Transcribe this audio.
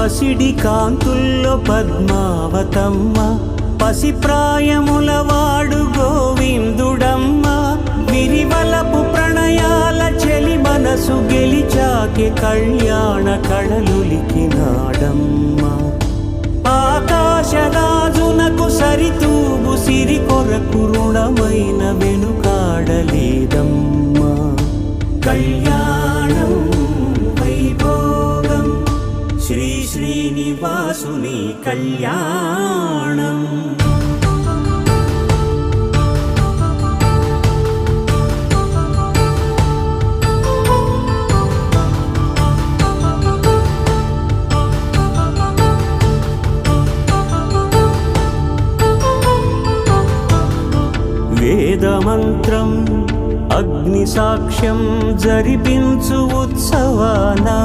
పసిడి కాంతుల్లో పద్మావతమ్మ, పసిప్రాయముల వాడు గోవిందుడమ్మ. విరివలపు ప్రణయాల చెలి మనసు గెలిచాకే కళ్యాణ కళలులికినాడమ్మ. ఆకాశరాజునకు సరితూగు సిరి కొరకు రుణమైన వెనుకాడలేదమ్మా. కళ్యాణం వైభోగం శ్రీ శ్రీనివాసుని కళ్యాణం. వేదమంత్రం అగ్ని సాక్ష్యం జరిపించు ఉత్సవానా,